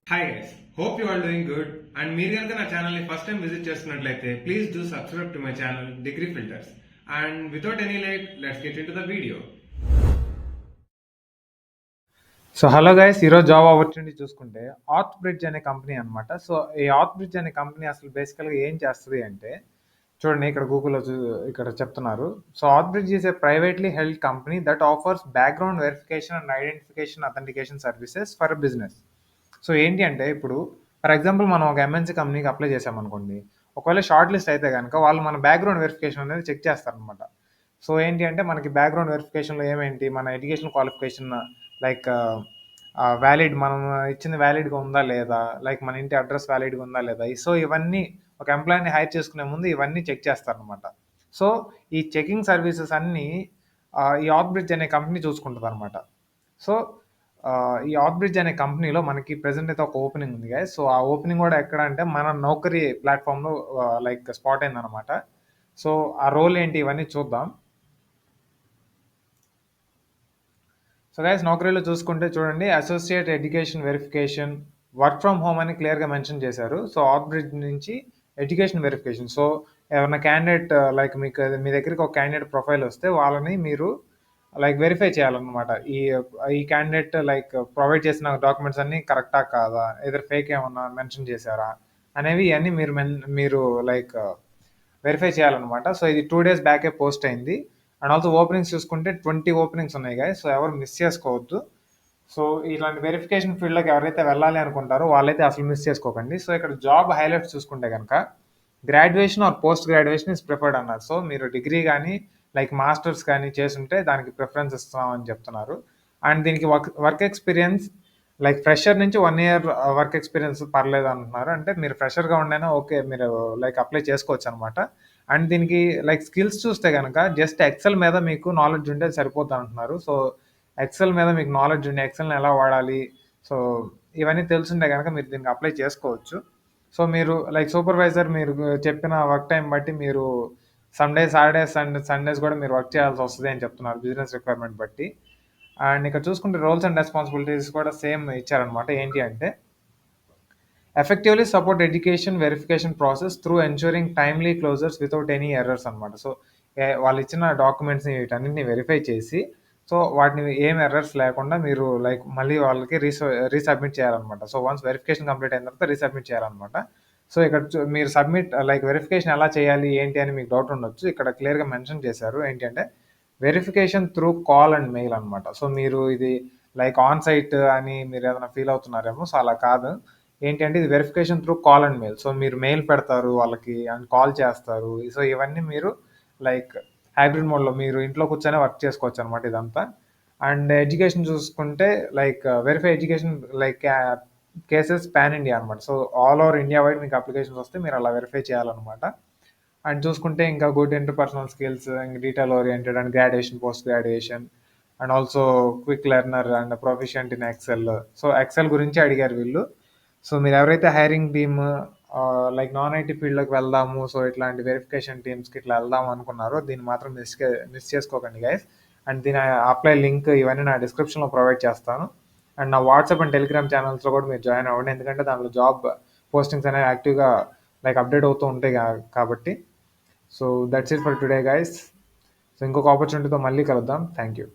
Hi guys, hope you are doing good. And మీరు కనుక నా ఛానల్ని ఫస్ట్ టైం విజిట్ చేస్తున్నట్లయితే please do subscribe to my channel degree filters. And without any late, let's get in to the video. So hello guys, ఈరోజు job opportunity చూసుకుంటే Earth Bridge అనే company అనమాట. So ఈ ఆర్త్ బ్రిడ్జ్ అనే company అసలు బేసికల్గా ఏం చేస్తుంది అంటే, చూడండి ఇక్కడ గూగుల్లో ఇక్కడ చెప్తున్నారు. So AuthBridge is a privately held company that offers background verification and identification authentication services for business. So ఏంటి అంటే, ఇప్పుడు ఫర్ ఎగ్జాంపుల్ మనం ఒక ఎంఎన్సీ కంపెనీకి అప్లై చేసామనుకోండి, ఒకవేళ షార్ట్ లిస్ట్ అయితే కనుక వాళ్ళు మన బ్యాక్గ్రౌండ్ వెరిఫికేషన్ అనేది చెక్ చేస్తారనమాట. సో ఏంటి అంటే, మనకి బ్యాక్గ్రౌండ్ వెరిఫికేషన్లో ఏమేంటి, మన ఎడ్యుకేషన్ క్వాలిఫికేషన్ లైక్ వ్యాలిడ్, మనం ఇచ్చింది వ్యాలిడ్గా ఉందా లేదా, లైక్ మన ఇంటి అడ్రస్ వ్యాలిడ్గా ఉందా లేదా. సో ఇవన్నీ ఒక ఎంప్లాయీని హైర్ చేసుకునే ముందు ఇవన్నీ చెక్ చేస్తారనమాట. సో ఈ చెకింగ్ సర్వీసెస్ అన్నీ ఈ ఆర్త్ బ్రిడ్జ్ అనే కంపెనీ చూసుకుంటుంది అనమాట. సో ఈ ఆర్త్ బ్రిడ్జ్ అనే కంపెనీలో మనకి ప్రెసెంట్ అయితే ఒక ఓపెనింగ్ ఉంది గైస్. సో ఆ ఓపెనింగ్ కూడా ఎక్కడ అంటే మన నౌకరీ ప్లాట్ఫామ్లో లైక్ స్పాట్ అయిందనమాట. సో ఆ రోల్ ఏంటి ఇవన్నీ చూద్దాం. సో గైస్, నౌకరీలో చూసుకుంటే చూడండి, associate education verification work from home అని క్లియర్గా మెన్షన్ చేశారు. సో ఆర్త్ బ్రిడ్జ్ నుంచి ఎడ్యుకేషన్ వెరిఫికేషన్. సో ఎవరైనా క్యాండిడేట్ లైక్ మీ దగ్గరికి ఒక క్యాండిడేట్ ప్రొఫైల్ వస్తే వాళ్ళని మీరు లైక్ వెరిఫై చేయాలన్నమాట. ఈ క్యాండిడేట్ లైక్ ప్రొవైడ్ చేసిన డాక్యుమెంట్స్ అన్నీ కరెక్టా కాదా, ఏదైనా ఫేక్ ఏమన్నా మెన్షన్ చేశారా అనేవి అన్నీ మీరు లైక్ వెరిఫై చేయాలన్నమాట. సో ఇది 2 days బ్యాకే పోస్ట్ అయింది. అండ్ ఆల్సో ఓపెనింగ్స్ చూసుకుంటే 20 ఓపెనింగ్స్ ఉన్నాయి గాయస్. సో ఎవరు మిస్ చేసుకోవద్దు. సో ఇలాంటి వెరిఫికేషన్ ఫీల్డ్లోకి ఎవరైతే వెళ్ళాలి అనుకుంటారో వాళ్ళైతే అసలు మిస్ చేసుకోకండి. సో ఇక్కడ జాబ్ హైలైట్స్ చూసుకుంటే కనుక graduation or post graduation is preferred అన్నారు. సో మీరు డిగ్రీ కానీ లైక్ మాస్టర్స్ కానీ చేసుంటే దానికి ప్రిఫరెన్స్ ఇస్తామని చెప్తున్నారు. అండ్ దీనికి వర్క్ ఎక్స్పీరియన్స్ లైక్ ఫ్రెషర్ నుంచి 1 year వర్క్ ఎక్స్పీరియన్స్ పర్లేదు అంటున్నారు. అంటే మీరు ఫ్రెషర్గా ఉండైనా ఓకే, మీరు లైక్ అప్లై చేసుకోవచ్చు అనమాట. అండ్ దీనికి లైక్ స్కిల్స్ చూస్తే కనుక జస్ట్ ఎక్సెల్ మీద మీకు నాలెడ్జ్ ఉంటే సరిపోతుంది అంటున్నారు. సో ఎక్సెల్ మీద మీకు నాలెడ్జ్ ఉండి ఎక్సెల్ని ఎలా వాడాలి, సో ఇవన్నీ తెలుసుంటే కనుక మీరు దీనికి అప్లై చేసుకోవచ్చు. సో మీరు లైక్ సూపర్వైజర్ మీరు చెప్పిన వర్క్ టైం బట్టి మీరు సాటర్డేస్ అండ్ సండేస్ కూడా మీరు వర్క్ చేయాల్సి వస్తుంది అని చెప్తున్నారు, బిజినెస్ రిక్వైర్మెంట్ బట్టి. అండ్ ఇక్కడ చూసుకుంటే రోల్స్ అండ్ రెస్పాన్సిబిలిటీస్ కూడా సేమ్ ఇచ్చారనమాట. ఏంటి అంటే, effectively support education verification process through ensuring timely closures without any errors అనమాట. సో వాళ్ళు ఇచ్చిన డాక్యుమెంట్స్ని వీటన్నిటిని వెరిఫై చేసి, సో వాటిని ఏం ఎర్రర్స్ లేకుండా మీరు లైక్ మళ్ళీ వాళ్ళకి రీసబ్మిట్ చేయాలన్నమాట. సో వన్స్ వెరిఫికేషన్ కంప్లీట్ అయిన తర్వాత రీసబ్మిట్ చేయాలన్నమాట. సో ఇక్కడ మీరు సబ్మిట్ లైక్ వెరిఫికేషన్ ఎలా చేయాలి ఏంటి అని మీకు డౌట్ ఉండొచ్చు. ఇక్కడ క్లియర్గా మెన్షన్ చేశారు. ఏంటంటే verification through call and mail అనమాట. సో మీరు ఇది లైక్ ఆన్ సైట్ అని మీరు ఏదైనా ఫీల్ అవుతున్నారేమో, సో అలా కాదు. ఏంటంటే ఇది verification through call and mail. So మీరు మెయిల్ పెడతారు వాళ్ళకి అండ్ కాల్ చేస్తారు. సో ఇవన్నీ మీరు లైక్ హైబ్రిడ్ మోడ్లో మీరు ఇంట్లో కూర్చొని వర్క్ చేసుకోవచ్చు అనమాట ఇదంతా. అండ్ ఎడ్యుకేషన్ చూసుకుంటే like verify education like cases pan India అనమాట. So all over India wide మీకు అప్లికేషన్స్ వస్తే మీరు అలా వెరిఫై చేయాలన్నమాట. అండ్ చూసుకుంటే ఇంకా గుడ్ ఇంటర్పర్సనల్ స్కిల్స్, ఇంకా detail oriented and graduation post graduation and also quick learner and proficient in Excel. So Excel గురించి అడిగారు వీళ్ళు. సో మీరు ఎవరైతే hiring team like non IT ఫీల్డ్లోకి వెళ్దాము, సో ఇట్లాంటి వెరిఫికేషన్ టీమ్స్కి ఇట్లా వెళ్దాము అనుకున్నారో దీన్ని మాత్రం మిస్ చేసుకోకండి గైస్. అండ్ దీని అప్లై లింక్ ఇవన్నీ నా డిస్క్రిప్షన్లో ప్రొవైడ్ చేస్తాను. అండ్ నా వాట్సాప్ అండ్ టెలిగ్రామ్ ఛానల్స్లో కూడా మీరు జాయిన్ అవ్వండి, ఎందుకంటే దాంట్లో జాబ్ పోస్టింగ్స్ అనేవి యాక్టివ్గా లైక్ అప్డేట్ అవుతూ ఉంటాయి కాబట్టి. So that's it for today guys. So ఇంకొక ఆపర్చునిటీతో మళ్ళీ కలుద్దాం. Thank you.